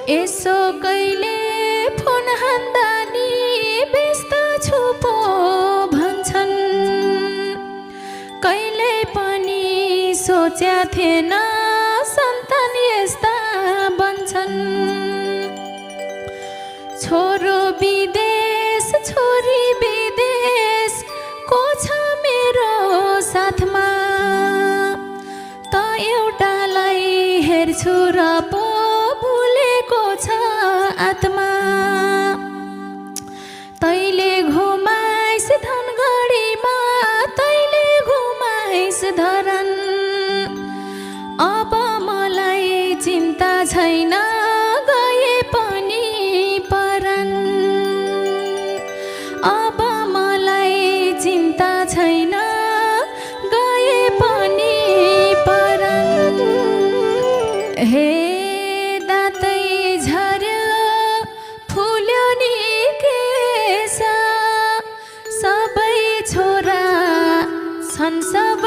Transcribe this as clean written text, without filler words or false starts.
यसो कहिले फोन हान्दा नि व्यस्त छु पो भन्छन्। कहिले पनि सोच्या थिएन सन्तान यस्ता बन्छन्। छोरो विदेश छोरी विदेश को छ मेरो साथमा, त एउटालाई हेर्छु र पो भुलेको छ आत्मा। तैले घुमाइस धनगढीमा तैले घुमाइस धरान, अब मलाई चिन्ता छैन गए पनि परान। अब मलाई चिन्ता छैन गए पनि परान। हे दातै झर्यो फुल्यो नि केश, सबै छोरा छन् सब